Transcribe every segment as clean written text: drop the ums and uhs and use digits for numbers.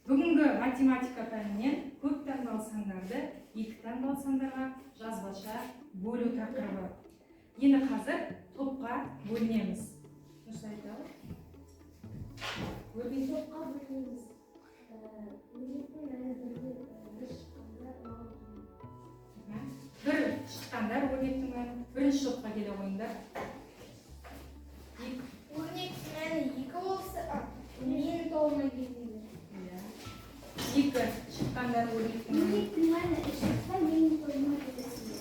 Бүгінгі математика пәнінен көп таңдау сандарды екі таңдау сандарға жазбаша бөлу тақырыбы. Енді қазір топқа бөлінеміз. Нұрса айтады? Топқа бөлінеміз. Бір шыққандар өрнектің мәні бірінші топқа келе қойыңдар. Өрнектің мәні 2 болса, менің тобыма келіңдер. Екі шыққандар өрнектің мәні. Өрнектің мәні 3 шықса, менің тобыма келесіңдер.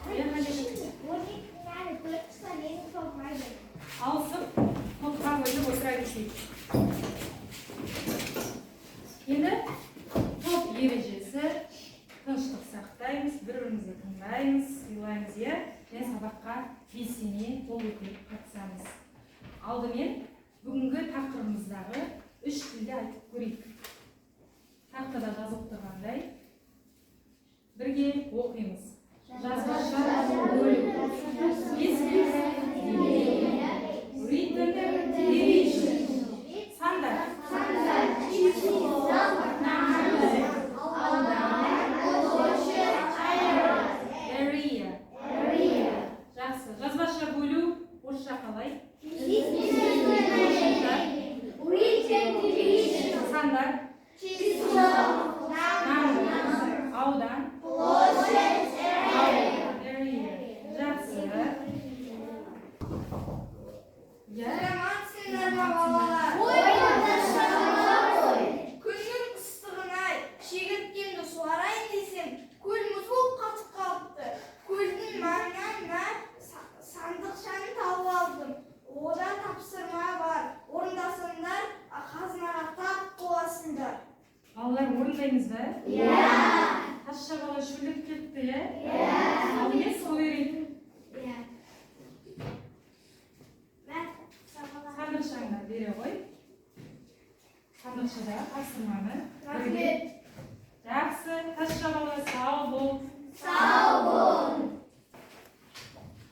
Өрнектің мәні 4 шықса, менің тобыма келесіңдер. Алысып, топқа бөліп отыра кетейік. Енді топ ережесі, тыныштық сақтаймыз, бір-бірімізді тыңдаймыз, сыйлаймыз, және сабаққа белсене қол көтеріп қатысамыз. Алдымен бүгінгі тақырыбымыздағы 3 тілді айтып көрейік. Тақтада жазып тұрғандай бірге оқимыз. Жазбаша бөлу. Written division. Сандар. Area. Жақсы. Жазбаша бөлу орысша қалай? Сандар. Аудан. Жақсы. Саламатсыңдар ма балалар? Күннің ыстығына шегірткемді суарайын десем, көл мұз болып қатып қалыпты. Көлдің маңынан сандықшаны тауып алдым. Ода тапсырма бар. Орындасаңдар, қазынаға тап боласыңдар. Балалар орындаймыз ба? Тазша бала шөліп кетті, Ал не сойырын? Сандықшаңдар бере ғой. Сандықшада тапсырманы. Жақсы, тазша бала сау бол.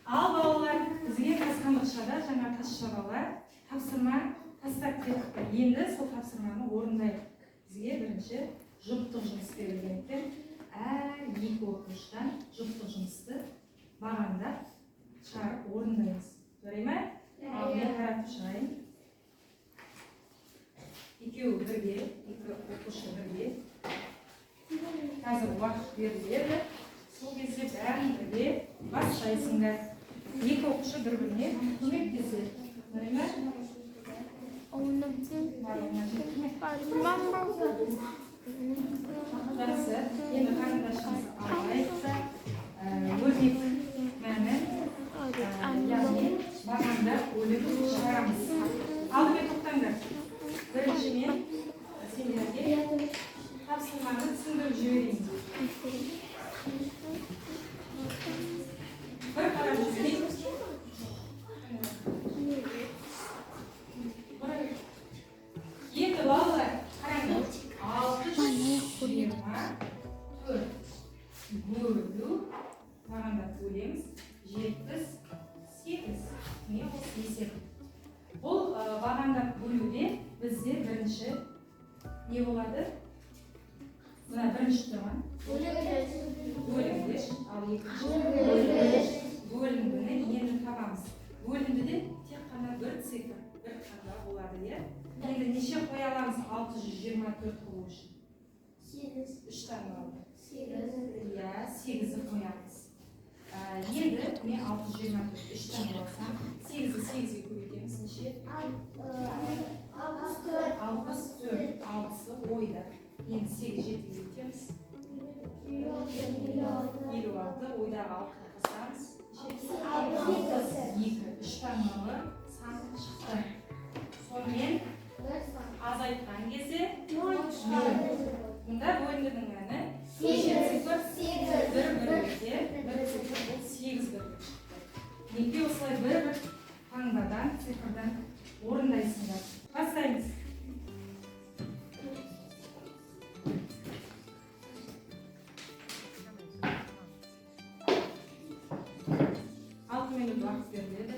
Ал балалар, бізге сандықшада жаңа тазша бала тапсырма тастап кетті. Енді сол тапсырманы орындайық. Бізге бірінші жұптық жұмыс берілген екен. Әр екі оқушыдан жұптық жұмысты бағандап шығарып орындаймыз. Жарай ма? Ал мен қаратып шығайын. Екеуі бірге, екі оқушы бірге. Қазір уақыт беріледі. Сол кезде бәрін бірге бастайсыңдар. Екі оқушы бір-біріне көмектеседі. Жарай ма? Жақсы. Енді қарындашымыз айтса, өрнек мәнін, яғни бағанда бөліп шығарамыз. Алдымен тоқтаңдар. Біріншімен сендерге тапсырманы түсіндіріп жіберейін. Бір қарап жіберейін. Енді балалар, қараңыз. 6-24 бөлу бағандап бөлеміз. 78. Не осы есеп. Бұл бағандап бөлуде бізде бірінші не болады? Мына бірінші тұрған бөлінгіш, ал екінші бөлінгіні енді табамыз. Бөліндіде тек қана бір цифр, бір қана болады, Енді неше қоя аламыз 624 қылу үшін? 3 таңы алды. 8-і қоямыз. Енді мен 624 3 таңы алсам, 8-і 8-ге көбейтеміз. Неше? 64. 6-сы ойда. Енді 8 7-ге көбейтеміз. 56. Ойдағы 6-ға қосамыз. 2 3 таңы сан шықты. Сонымен азайтқан кезде 0. Мұнда бөлінгінің мәні неше цифр? 1 бірге, 1 цифр бұл 8 бірге шықты. Неге осылай бір-бір таңбадан, цифрдан орындайсыңдар? Бастаймыз. минут уақыт беріледі.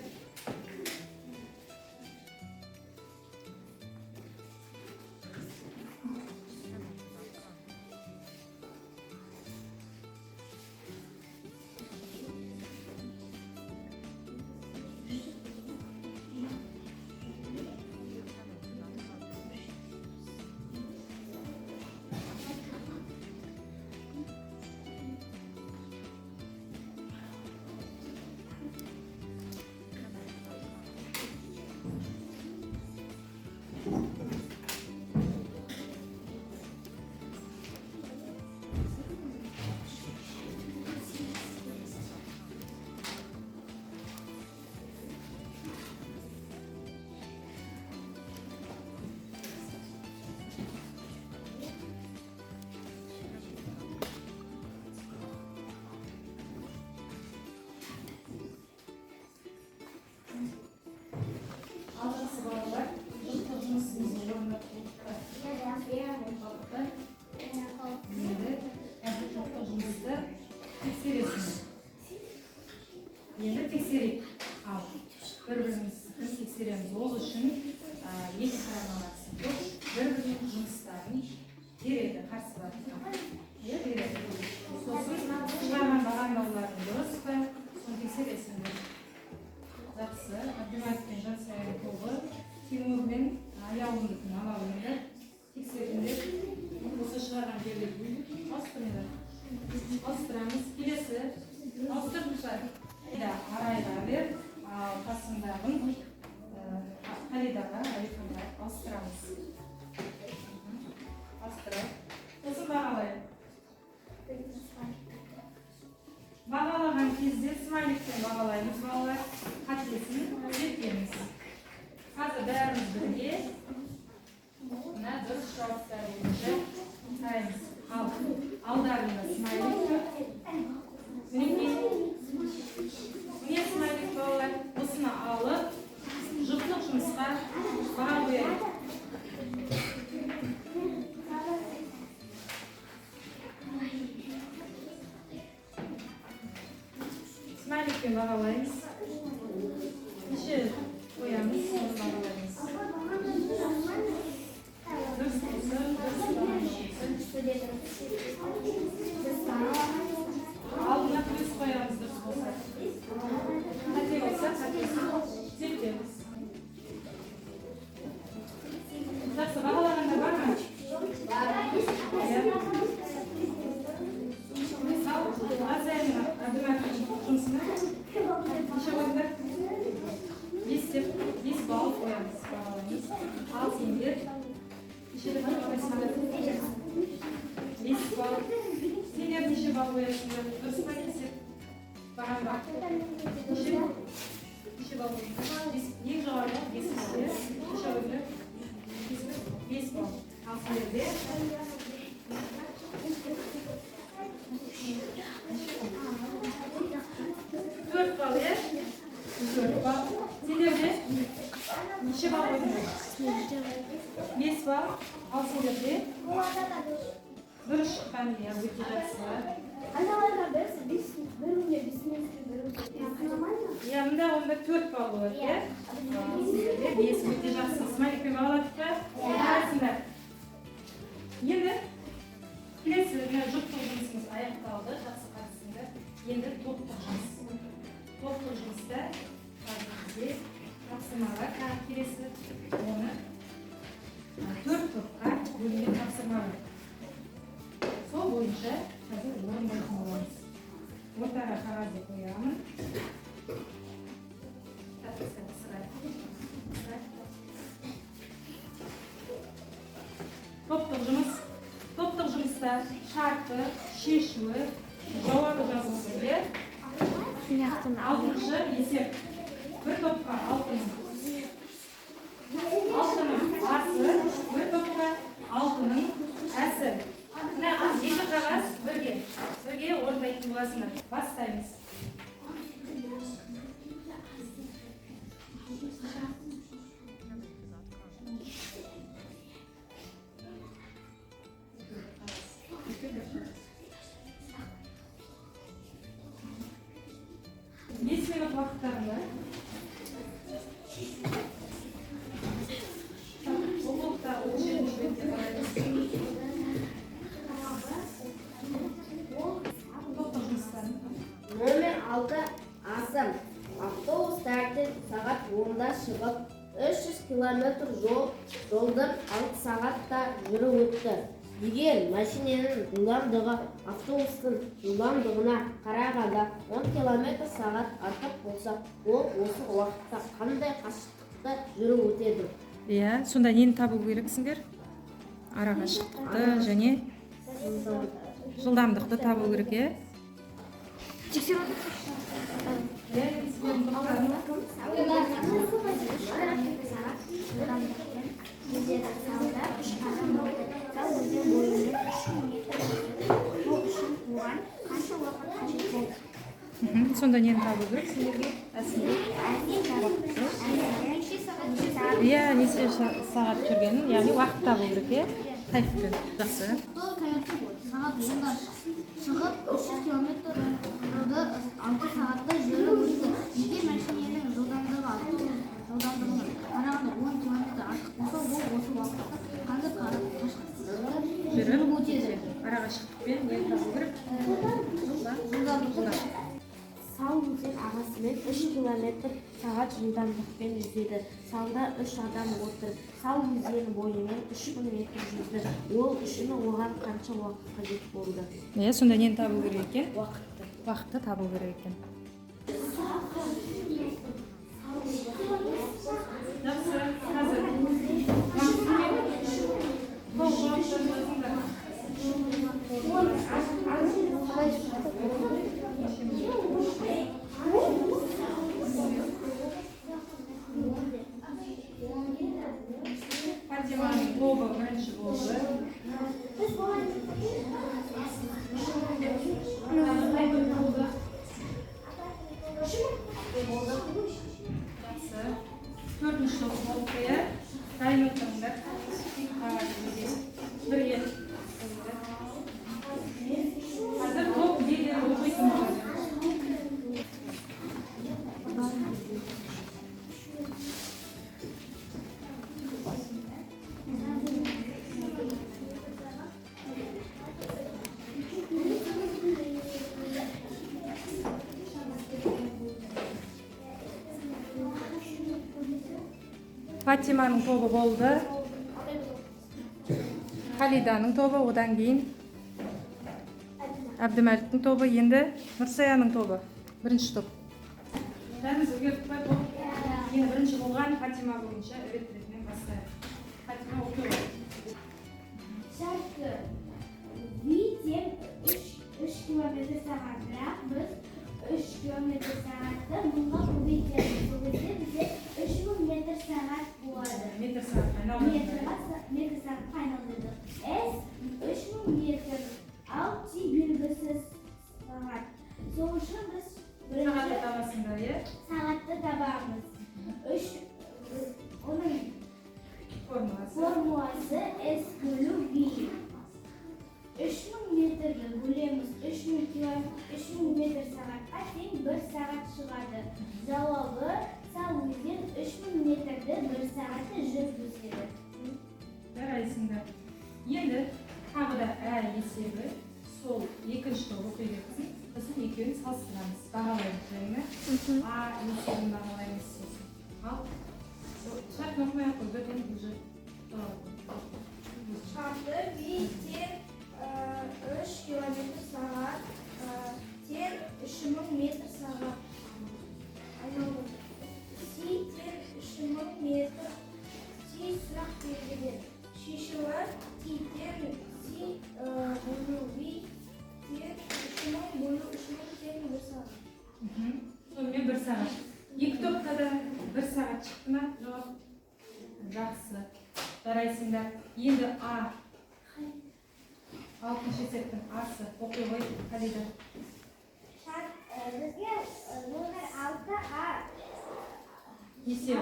бір-бірімізді тексереміз. Ол үшін екі қарама-қарсы көш бір-бірінің жұмыстарын береді, қарсы барысына. Береді. Сосын шығарған бағандаулардың дұрыс па, соны тексересіңдер. Жақсы, Абдимат пен Жансаяның тобы Тимур мен Аяулымдың алауында тексеріңдер. Осы шығарған жерлерді ауыстырыңдар. Ауыстырамыз. Келесі ауыстырыңдар. Арайға бер, ал қасындағын Халидаға, Алиханға ауыстырамыз. Ауыстырып. Сосын бағалайық. Бағалаған кезде смайликпен бағалаймыз, балалар қатесін жеткеніміз. Қазір бәріміз бірге мына дұрыс жауаптар бойынша қараймыз. Алдарында смайлик бар. Мінекей. Міне смайлик балалар. Осыны алып, жұптық жұмысқа баға қояйық. Смайликпен бағалаймыз. Неше қоямыз, соны бағалаймыз. Дұрыс болсын, дұрыс алдына плюс қоямыз, дұрыс болса. Қате болса, қатесін түзетеміз. Жақсы, бағалағандар бар ма? Азайына Абдиматтың жұмысына неше қойыңдар? 5 балл қоямыз, бағаламыз. Ал сендер неше деп қойсыңдар? 5 балл. Сендер неше балл қоясыңдар? Дұрыс па есеп? Бағам бар. Неше балл қойыңдар? Ең жоғарғы 5 балл. Неше қойыңдар? 5 балл. Ал сендерде 4 балл, е? 4 балл. Сендерде неше балл қойдыңдар? 5 балл. Ал сендерде дұрыс шыққан, иә, өте жақсы. Иә, мында онда 4 балл болады, е? Сендерде 5 өте жақсы. Смайликпен бағаладық па? Қарасыңдар. Енді келесі жұптық жұмысымыз аяқталды, жақсы қарасыңдар. Енді топтық жұмыс. Топтық жұмыста бізде тапсырмаға келесі оны 4 топқа бөлінген тапсырма бар. Сол бойынша қазір орындайтын боламыз. Ортаға қағазды қоямын. Топтық жұмыс. Топтық жұмыста шарты, шешуі, жауабы жазылсын. Алтыншы есеп. Bir topқа алтынның асы, bir topқа алтынның әсі. Мына екі қағаз бірге орындайтын боласыңдар. Бастаймыз. Уақыттарында оқулықта Номер 6 Асым. Автобус тәртіп сағат 10-да шығып, 300 километр жолдан 6 сағатта жүріп өтті. Егер машиненің жылдамдығы автобустың жылдамдығына қарағанда 10 км сағат артық болса, ол осы уақытта қандай қашықтықта жүріп өтеді? Иә, сонда нені табу керексіңдер? Ара қашықтықты және жылдамдықты табу керек, е? Сонда нені табу керек сендерге? Иә, неше сағат жүргенін, яғни уақыт табу керек, е? Тайфпен. Жақсы. шығып 300 километр жолды 6 сағатта жүріп өтті. Егер машиненің жылдамдығы жылдамдығына қарағанда 10 километр артық болса, ол осы уақытта қандай қашықтықта жүріп өтеді? Қарағашықтықпен не табу керек? Жылдамдығы. Сал өзен ағасымен 3 км сағат жылдамдықпен жүзеді. Салда 3 адам отыр. Сал өзені бойымен 3000 метр жүзді. Ол үшін оған қанша уақыт қажет болды? Сонда нені табу керек екен? Уақытты. Уақытты табу керек екен. Жақсы, қазір. Фатиманың тобы бірінші болды. Жақсы. Төртінші топ болып қоя. Дайын отырыңдар. Бірге. Қазір топ белгілі оқитын болады. Фатиманың тобы болды. Халиданың тобы, одан кейін Әбдімәліктің тобы, енді Нұрсаяның тобы. Бірінші топ. Бәріміз үлгердік па топ? Енді бірінші болған Фатима бойынша ретімен бастайық. Фатима оқиға. Шартты. Витем 3 километр сағат. Бірақ біз 3 километр сағатты мұнға көбейтеміз. Бұл кезде бізде 3000 метр сағат болады. Метр сағат айналдырды. Метр сағат айналдырды. S 3000 метр. Ал T белгісіз сағат. Сол үшін біз Сағатты табасыңдар, е? сағатты табамыз. Оның формуласы S бөлу V. 3000 метрді бөлеміз 3000 метр сағатқа тең 1 сағат шығады. Жауабы Сал өзен 3000 метрді 1 сағатты жүріп өтеді. Жарайсыңдар. Енді тағы да есебі сол екінші топ оқи берсін. Сосын екеуін салыстырамыз. Бағалаймыз, және А есебін бағалаймыз сосын. Ал шартын оқымай-ақ қой, бірден уже Шарты V тең 3 километр сағат тең 3000 метр сағат. Айналдырды. С тең 3000 метр. С сұрақ белгілер. Шешуі T тең С бөлу V тең 3000 бөлу 3000 тең 1 сағат. Сонымен 1 сағат. Екі топта да 1 сағат шықты ма? Жоқ. Жақсы. Жарайсыңдар. Енді А. Алтыншы есептің Асы. Оқи ғой, Халида. Шарт бізге номер 6 А. Есебі.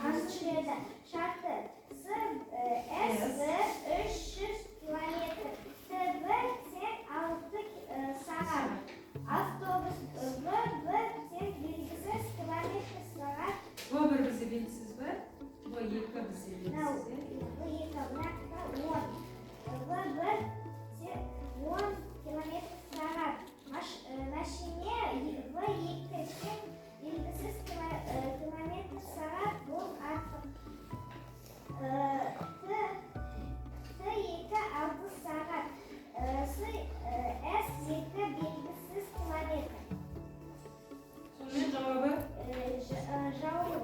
Алтыншы шарты С 300 километр. Т1 тең 6 сағат. Автобус В1 тең белгісіз километр сағат. В1 бізде белгісіз бі? В2 бізде белгісіз. В1 тең 10 километр сағат. Машине В2 тең белгісіз километр сағат. Бұл артық. Т2 6 сағат. С2 белгісіз километр. Сонымен жауабы?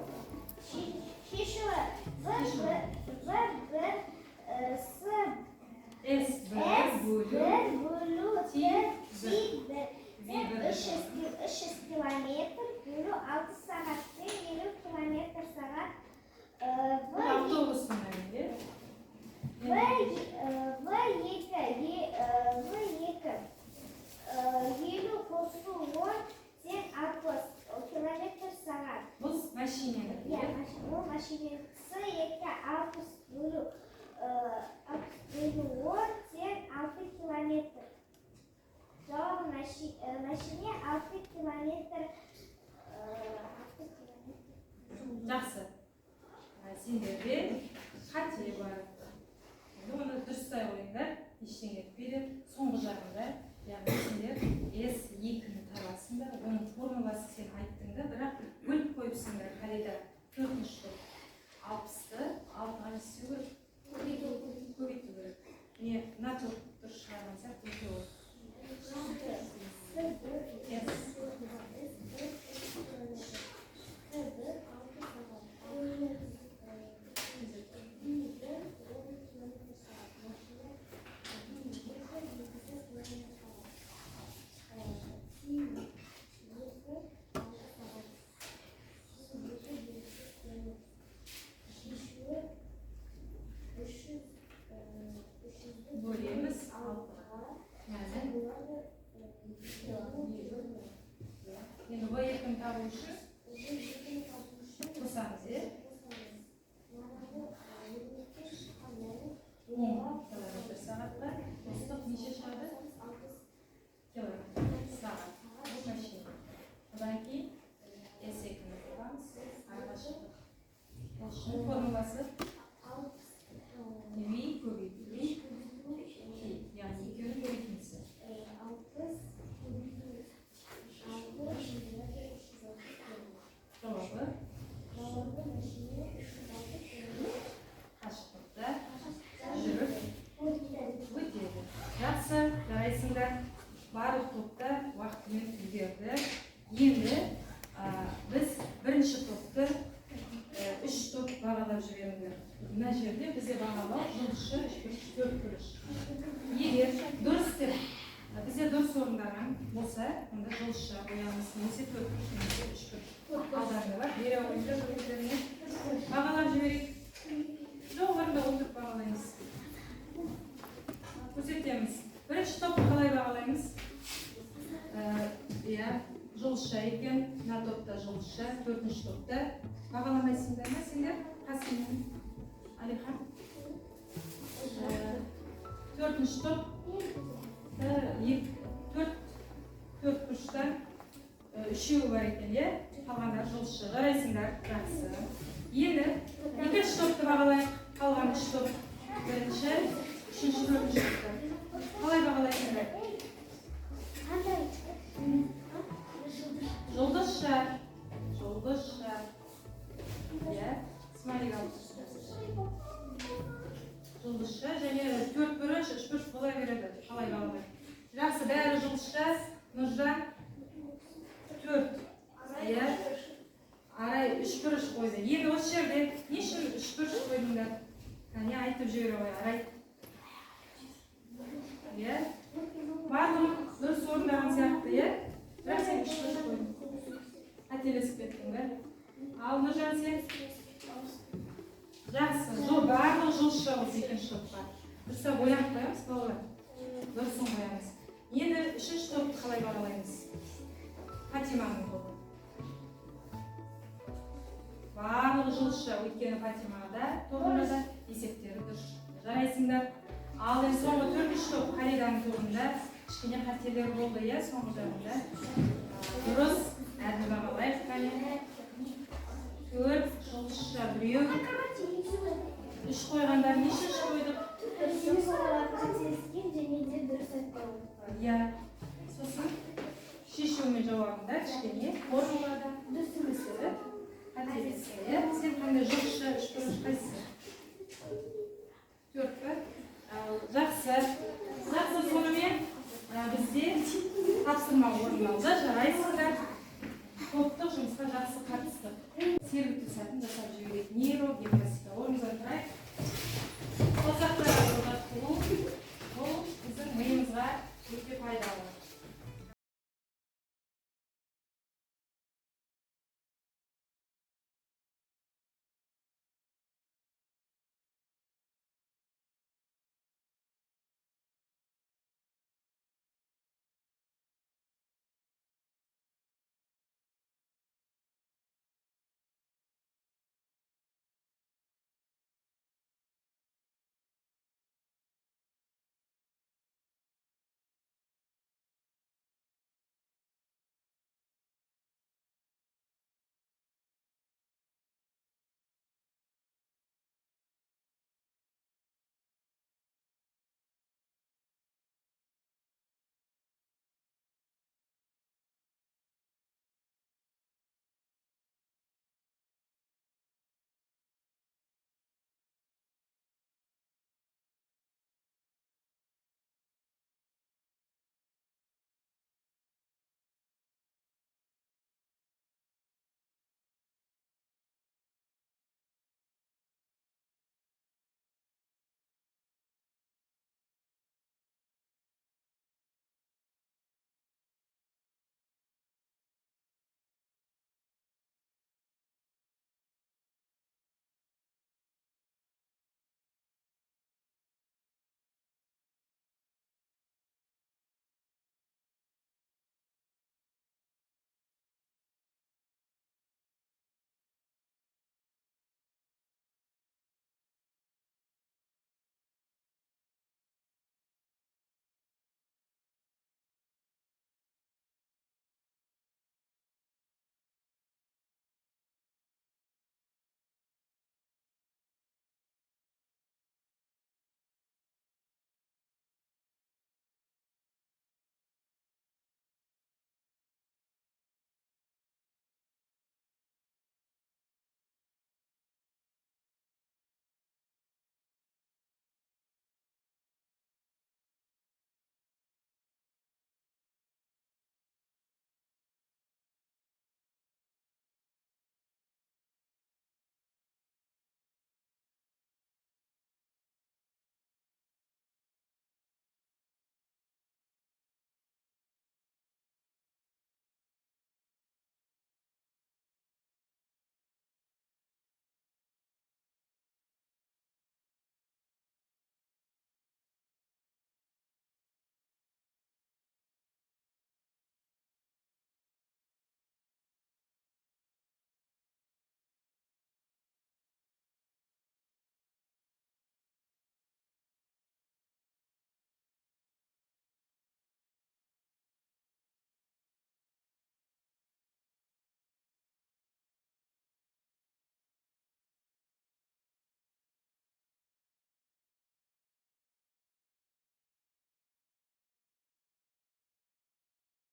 Шешуі В1 С1 бөлу Т300 километр бөлу 6 сағат тең 50 километр сағат. Автобустың әлі. елу қосу 10 тең 60 километр сағат. Бұл машина. Ол машина С2 60 бөлу 10 Жауабы машине 6 километр. Жақсы. Сендерде қате бар. Оны дұрыстай қойыңдар, ештеңе етпейді. Соңғы жағында, яғни сендер S2-ні табасыңдар, оның формуласы сен айттың да, бірақ бөліп қойыпсыңдар қалайда 4-ші топ 60-ты 6-ға не істеу керек? Көбейту керек. Не, мына топ дұрыс шығарған сияқты екеуі. Бөлеміз 6-ға. Енді V2-ні табу үшін қосамыз, е? 10 километр сағатқа қостық неше шығады? Километр сағат. Бұл машина. Одан кейін S2-ні қоямыз, арға шықтық. Бұл формуласы V көбейту. Яғни екеуінің көбейтіндісі. Жауабы қашықтықта жүріп өтеді. Жақсы, жарайсыңдар. Барлық топта уақытымен үлгерді. Енді біз бірінші топты 3 топ бағалап жіберіңдер. Мына жерде бізде бағалау жұлдызша 4 күріш. Егер дұрыс деп бізде дұрыс орындаған болса, онда жұлдызша қоямыз, немесе 4 күріш, немесе 3 күріш. Алдарында бар, бере ойындар өздеріне бағалап жіберейік. Жоқ, орында отырып бағалаймыз. Көрсетеміз. Бірінші топты қалай бағалаймыз? Жұлдызша екен, мына топта жұлдызша, 4-ші топта бағаламайсыңдар ма сендер? Қасыммен, Алихан. 4-ші топ 4 күріштен 3-еуі бар екен, е? Қалғандар жұлдызша. Жарайсыңдар, жақсы. Енді 2-ші топты бағалайық. Қалған 3 топ. 1-ші, 3-ші, 4-ші топты. Қалай бағалайсыңдар? Жұлдызша. Жұлдызша. Смайлик алып жұлдызша және 4 күріш, 3 күріш бола береді. Қалай бағалайды? Жақсы, бәрі жұлдызша. Нұржан 4. Арай 3 күріш қойды. Енді осы жерде не үшін 3 күріш қойдыңдар? Не айтып жібере қой, Арай. Барлығы дұрыс орындаған сияқты, е? Бірақ сен 3 күріш қойдың. Қателесіп кеттің бе? Ал Нұржан сен? Жақсы, барлығы жұлдызша осы екінші топқа. Дұрыста боянып қоямыз, балалар. Дұрысын қоямыз. Енді 3-ші топты қалай бағалаймыз? Фатиманың тобы. Барлығы жұлдызша, өйткені Фатимада тобында да есептері дұрыс. Жарайсыңдар. Ал енді соңғы 4-ші топ Халиданың тобында кішкене қателер болды, е, соңғы жағында. Дұрыс, әділ бағалайық, қане. 4 жұлдызша біреу. 3 қойғандар неше қойдық? Қателескен және де дұрыс айтпау. Сосын шешуімен жауабында кішкене формулада дұрыс емесі. Қателескен, е? Сен қандай жұлдызша 3 күріш қайсысы? 4 пі? Жақсы. Жақсы, сонымен бізде тапсырма орындалды. Жарайсыздар. Топтық жұмысқа жақсы қатыстық. Сергіту сәтін жасап жіберейік. Нейрогимнастика. Орнымыздан тұрайық. Қосақтарға жолдастыру. Бұл біздің миымызға өте пайдалы.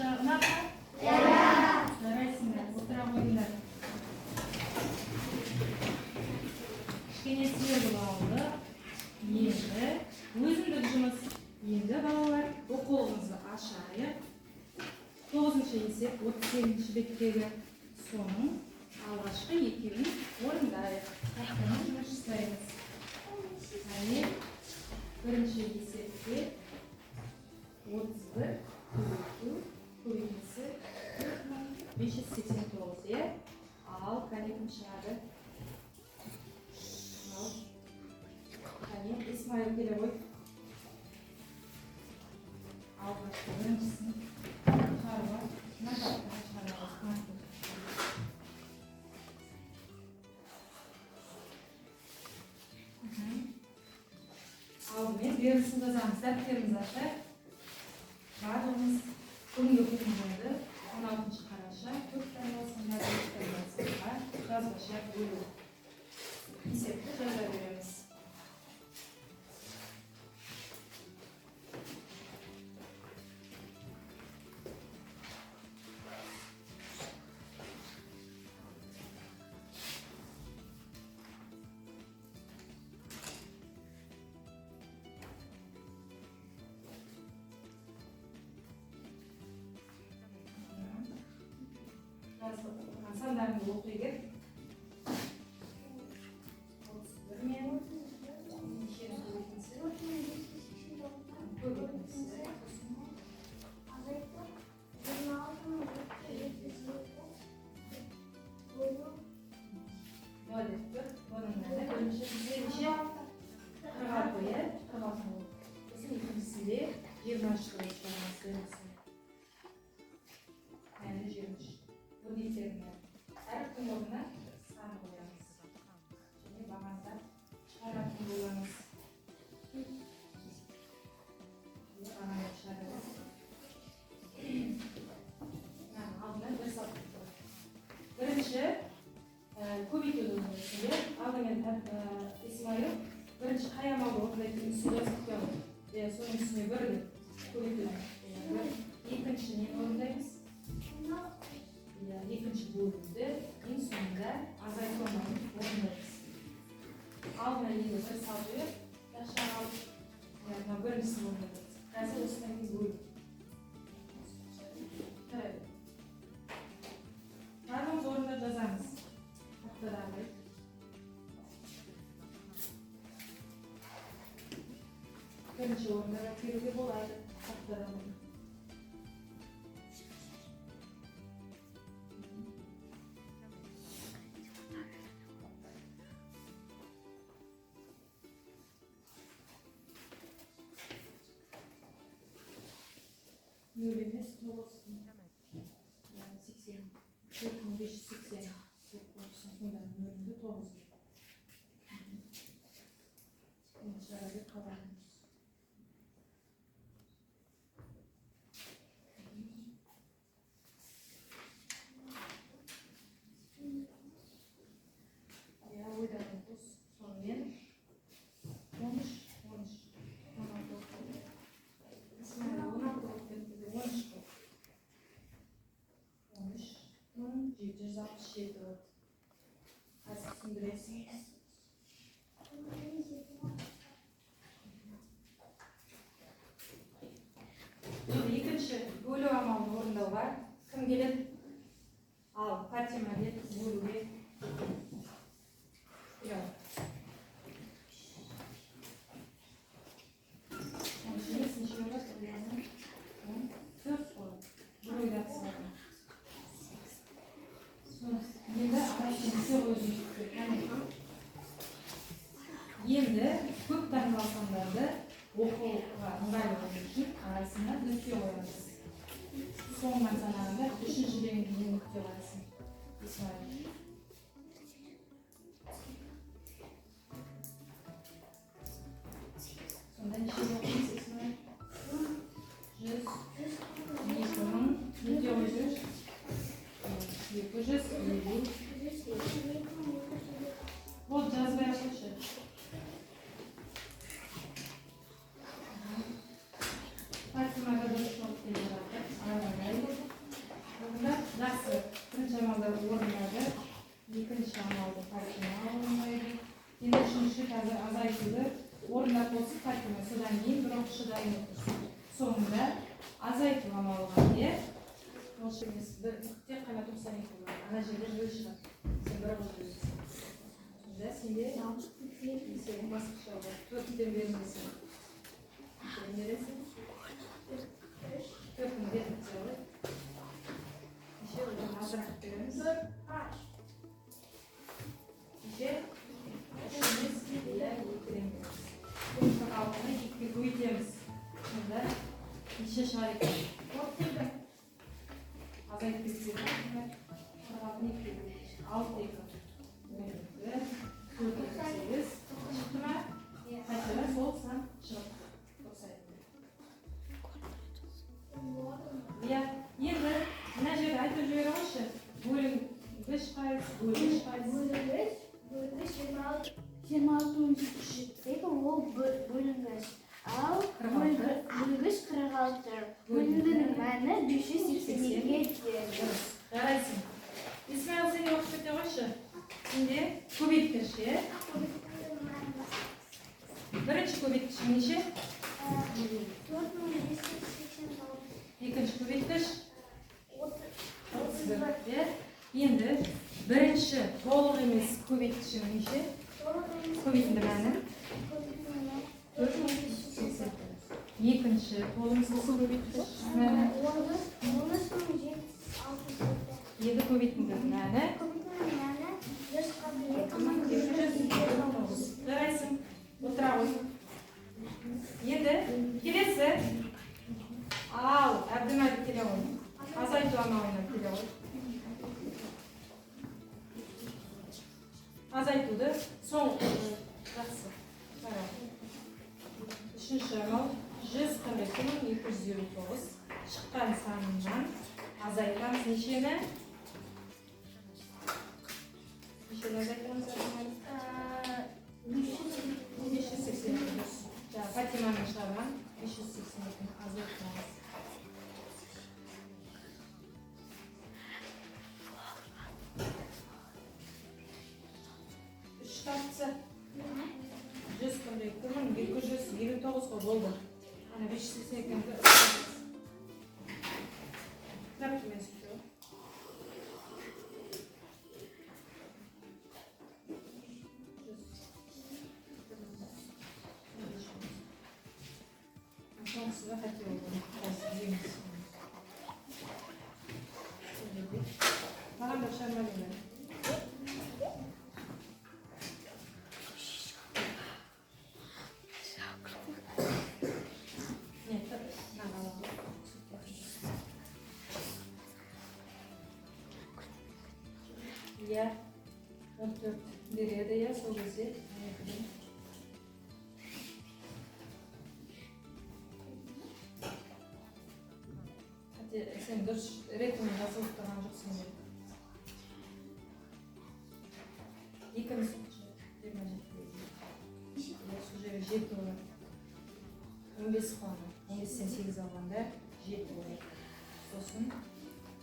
Unaqa? Jaraysiz, o'tira qo'yinglar. Kichkina sverga oldi. Endi o'zimizimiz endi bolalar o'quvimizni ashayib 9-esep 37-bekdagi sonun alg'ashqi yekini o'rindayik. Taxtani ishlaymiz. Ya'ni birinchi esepga 31 ko'pincha 589 ga al qanday chiqadi? Qani Ismoil Kelovoy alg'ashqi birinchisini chiqarib naqadar chiqaramiz. Aldымен берісін жазамыз, дәптеріміз ашайық. Барлығымыз бүгінгі күн болды. 16 қараша, 4 таңдалсында, 5 таңдалсында жазбаша бөлу. Есепті жаза береміз. Sandalyeni okuyup 31 memur, 2-ci bölümde en sonunda azaytılmanın orundayız. Alma yine bir sağlıyor. Yaşar al. Yani bölümsün orundayız. Derse üstündeki bölüm. Evet. Varmamız orunda cazamız. Beraber. Birinci orunda rakibili olaydı. Beraber. Yürümüz 90. Yani 80. 45, 80. 90. Bundan yürümde 9. Şöyle kalanımız. Ya uydadım bu son yer. 13. İkinci bölü amalını orunda var. Kim gelir? Al, Fatima gelir, bölü ve yok. Şimdi seçiyorlar. 4 konu. Burayı yapsın. Şimdi araştırması özgürlük. Endi ko'p tanlasanlarda o'quvga ыңгайлуу bo'lishi uchun arasida nuqta qo'yamiz. So'ng masalada 3-dagi nuqta qo'yasiz. Ismoil. Sonda necha o'qiysiz Ismoil? 100. Nuqta qo'yish. 250. Вот жазбай qo'yish. Fatima da 4 nokta yaratdı. Arabayı. азайтуды орындап болсын Фатима, содан кейін бір оқушы дайын отырсын. Соңында азайту амалы бар, иә? Ол емес, тек қана 92 болады. Ана жерде жыл шығады. Сен бір қылып жүресің. Да, сенде сенің басқаша бар. 4-тен бермейсің. Сен бересің? 4-тен бермейсің, ғой. Неше одан азырақ береміз? Неше? Алтыны екіге көйтеміз. Сонда неше шығар екен? Азайтып кетсек, 46-ны екіге көйтеміз. 6 екі. 4 8 шықты ма? Қайтадан сол сан шығыпты. Иә, енді мына жерде айтып жібере қойшы. Бөлінгіш қайсы, бөлінгіш қайсы. Бөлінгіш 26 ол бөлінгіш. Ал бөлінгіш 46. Бөлінгінің мәні 582-ге келді. Жарайсың. Исмаил, сен оқып кете қойшы. Сенде көбейткіш, е? Бірінші көбейткіш неше? 4586. Екінші көбейткіш? 31. Енді бірінші толық емес көбейткіші неше? Көбейтінді мәні? 4580. Екінші толық емес көбейткіш мәні? 7 көбейтінді мәні? Жарайсың, отыра ғой. Енді келесі. Ал, Әбдімәлік келе ғой. Азайту амалына келе ғой. Азайтуды соң жақсы. Үшінші амал 142.259 шыққан санынан азайтамыз нешені? Нешені азайтамыз? 580. Фатиманың шығарған 580 азайтамыз. Үш тапсы 142.259 болды. Ана 582-ді трапкамен сүйтіп. Сонысыға қате болды. Маған да шармалымен. Иә, 14 береді, иә, сол кезде. Сен дұрыс ретімен жазылып тұрған жоқсың деп. Екіміз сол жері 7 болады. 15 қалады. 15-тен 8 алғанда 7 болады. Сосын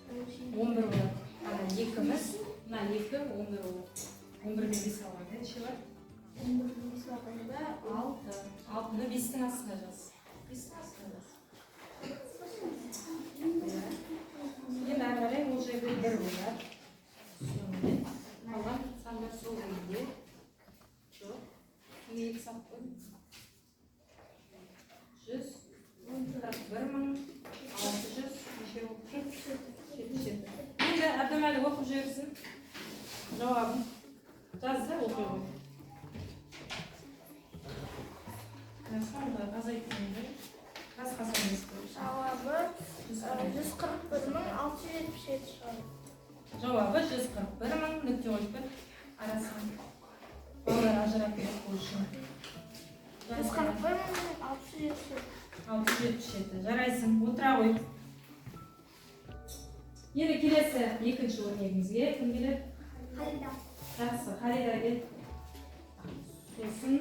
11 болады. Ана екіміз, мына 2, 11 болады. 11-ден 5 алғанда неше бар? 11-ден 5 алғанда 6. 6-ны 5-тің астына жаз. 5-тің астына жаз. Енді әрі ол жерде 1 болады. Сонымен қалған сандар сол күйінде. Жоқ. Енді 2 сап қой. 141.600 неше болды? 77. Енді Әбдімәлік оқып жіберсін. Жауабын жазды, оқи ғой. Сонда азайтқанды басқасын емес қой. Жауабы 141.677 шығады. Жауабы 141.677 арасынан. Балалар ажырап кетіп қой үшін. 677. Жарайсың, отыра ғой. Енді келесі екінші өрнегімізге кім келеді? Халида. Жақсы, Халида кел. Сосын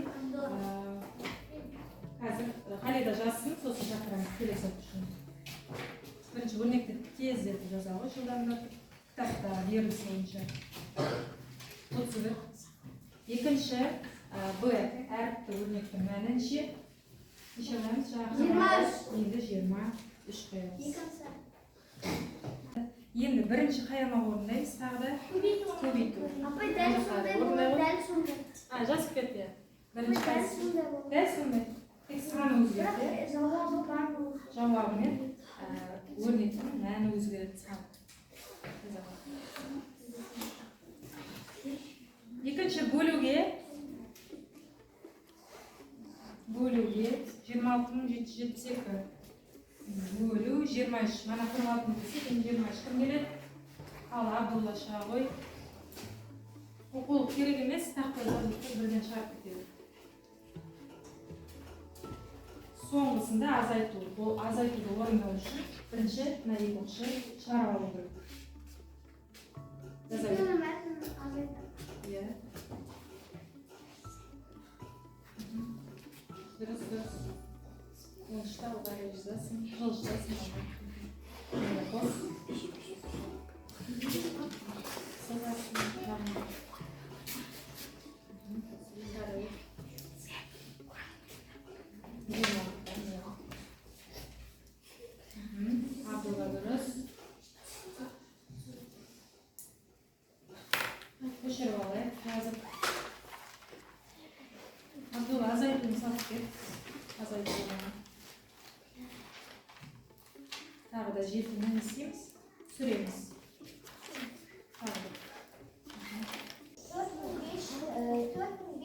қазір Халида жазсын, сосын шақырамыз келесі оқушыны. Бірінші өрнекті тездетіп жаза ғой, жылдамдатып. Кітапта берілісі бойынша. 31. Екінші Б әріпті өрнектің мәні неше? Неше қоямыз? 23. Енді 23 қоямыз. Екінші. Енді бірінші қаяма орындаймыз тағы да көбейту. Апай, дәл сондай болады, дәл сондай. Жазып кетті. Бірінші Дәл қайсы? сондай болады. Дәл сондай. Тек саны өзгерді. Жауабы бар болды. Жауабы мен өрнектің мәні өзгереді саны. Екінші бөлуге 26.772 бөлу 23. Мана 46 десек, 23 кім келеді? Ал Абдулла Шағой. Оқулық керек емес, тақпай жазылықты бірден шығарып кетеді. Соңғысында азайту. Бұл азайтуды орындау үшін бірінші мына екінші шығарып алу керек. Жазайық. Иә. Дұрыс. Онышта олар жазасын, жылжытасын. Қос. Сызасын, жағын. Абдулла дұрыс. Көшіріп алайық, жазып. Абдулла азайтуын салып кет. Азайтуын. Тағы да 7-ні не істейміз? Сүреміз. Тағы да.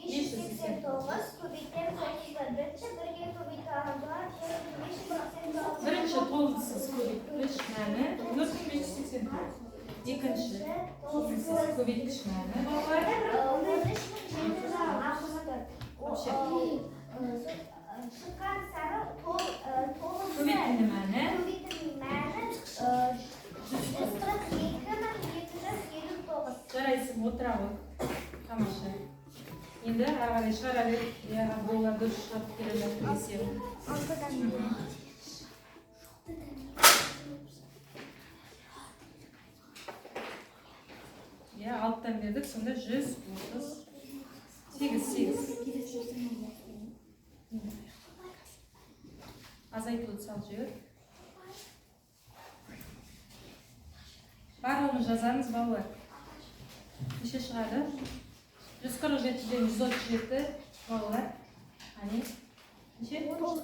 4589 көбейтеміз 31-ші, бірге көбейту алғандар 4589. Бірінші толғысыз көбейткіш мәні 4589. Екінші толғысыз көбейткіш мәні балалар. 13764. Шыққан саны Көбейтінді мәні көбейтінің мәні 142.759. жарайсың, отыра ғой. Тамаша. Енді ары қарай шығара бер. Абдулла дұрыс шығарып келе жатыр десем. Алттан бердік, сонда 138. Азайтуды салып жібер. Барлығын жазамыз, балалар. Неше шығады? 147-ден 137 балалар. Әне? Неше? 9.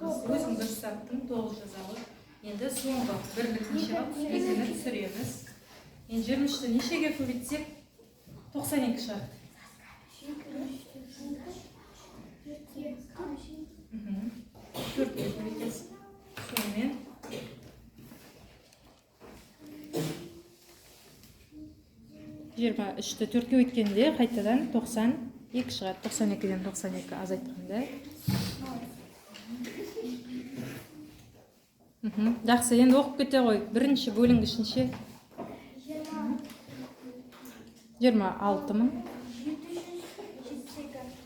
Өзім дұрыс таптым, 9 жазалы. Енді соңғы бірлік неше бақ? 2-ні түсіреміз. Енді 23-ті нешеге көбейтсек 92 шығады. 4-ге көбейтесіз. Сонымен 23-ті 4-ге өткенде қайтадан 92 шығады. 92-ден 92 азайтқанда. Жақсы, енді оқып кете ғой. Бірінші бөлінгіш неше? 26.000.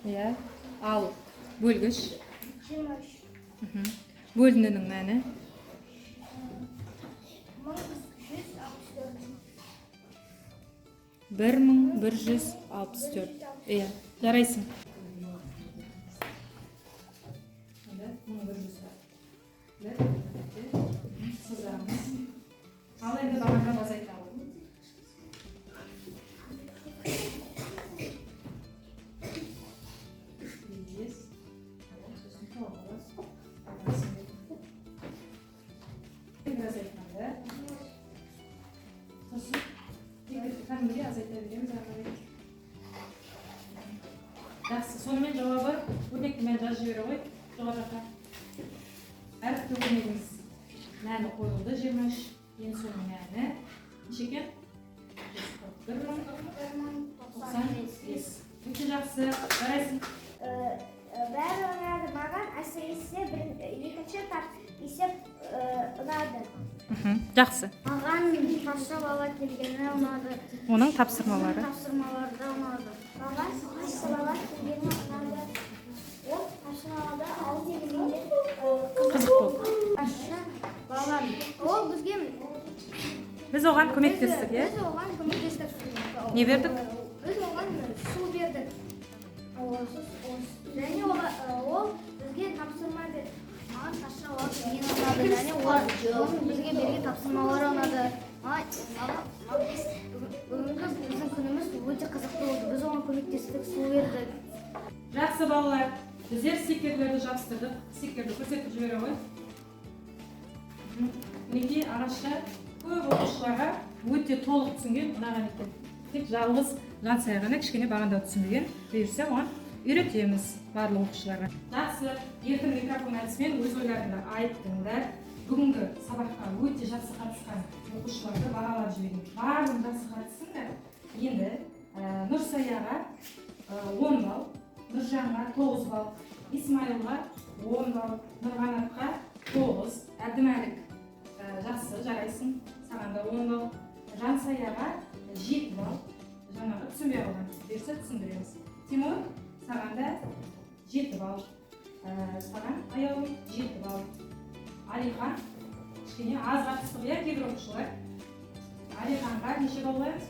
Иә. Ал бөлгіш? 23. Бөлінінің мәні? 1164. Иә, жарайсың. Сызамыз. Ал енді бағанға азайтамыз. Жақсы, сонымен жауабы өрнекті мән жазып жібере ғой. Жоғары жаққа. Әріпті өрнегіміз мәні қойылды 23. Ең соның мәні неше екен? 141.095. Өте жақсы. Жарайсың. Бәрі ұнады маған, әсіресе екінші есеп ұнады. Жақсы. Маған тазша бала келгені ұнады. Оның тапсырмалары. Тапсырмалары да ұнады. Маған тазша бала келгені ұнады. Ол тапсырмаларда алып келгенде Қызық болды. Тазша бала. Ол бізге Біз оған көмектестік, е? Біз оған көмектестік. Не бердік? Біз оған су бердік. және ол бізге тапсырма берді. Маған тазша уақыт ең ұнады. Және оның бізге берген тапсырмалары ұнады. Бүгінгі біздің күніміз өте қызықты болды. Біз оған көмектестік, су бердік. Жақсы балалар, біздер стикерлерді жабыстырдық. Стикерді көрсетіп жібере ғой. Мінекей ағашта көп оқушыларға өте толық түсінген ұнаған екен. Тек жалғыз Жансая ғана кішкене бағанда түсінбеген. Бұйырса оған үйретеміз барлық оқушыларға. Жақсы, еркін микрофон әдісімен өз ойларыңды айттыңдар. Бүгінгі сабаққа өте жақсы қатысқан оқушыларды бағалап жіберейін. Барлығы жақсы қатысыңдар. Енді Нұрсаяға 10 балл, Нұржанға 9 балл, Исмайылға 10 балл, Нұрғанатқа 9, Әбдімәлік жақсы жарайсың, саған да 10 балл, Жансаяға 7 балл, жаңағы түсінбей қалған, берсе түсіндіреміз. Тимур, саған да 7 балл, саған аяулым 7 балл. Алихан, кішкене аз қатыстық, иә, кейбір оқушылар. Алиханға неше балл қоямыз?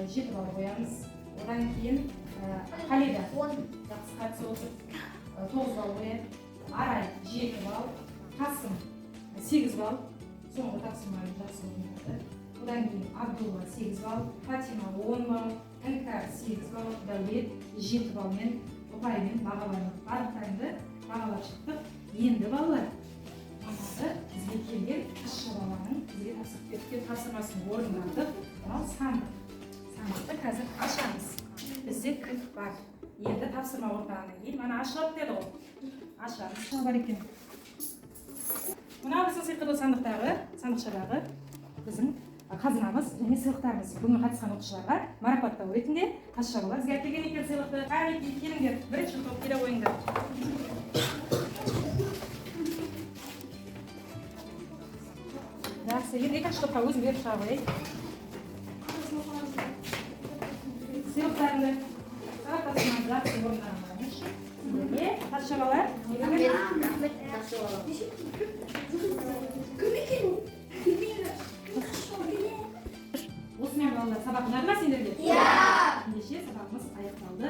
7 балл қоямыз. Одан кейін Халида жақсы қатысып отыр, 9 балл қояды. Арай 7 балл, Қасым 8 балл, соңғы тапсырманы жақсы орындады. Одан кейін Абдулла 8 балл, Фатима 10 балл, Іңкәр 8 балл, Дәулет 7 баллмен ұпаймен бағаланып барлықтарыңды бағалап шықтық. Енді балалар, мамасы бізге келген тазша баланың бізге тапсырып берген тапсырмасын орындадық. Мынау сандық. Сандықты қазір ашамыз. Бізде кілт бар. Енді тапсырма орындағаннан кейін мана ашылады деді ғой. Ашамыз. Шал бар екен. Мынау біздің сиқырлы сандықшадағы біздің қазынамыз және сыйлықтарымыз. Бүгін қатысқан оқушыларға марапаттау ретінде тазша бала бізге әкелген екен сыйлықты. Қайреті келіңдер, бірінші топ келе ойыңдар. Жақсы, енді екінші топқа өзім беріп шыға қояйын. Сыйлықтарыңды сағат тапсырманы жақсы орындағандарыңыз үшін сіздерге тазша бала. Осымен балалар, сабақ ұнады ма сендерге? Иә! Ендеше сабағымыз аяқталды.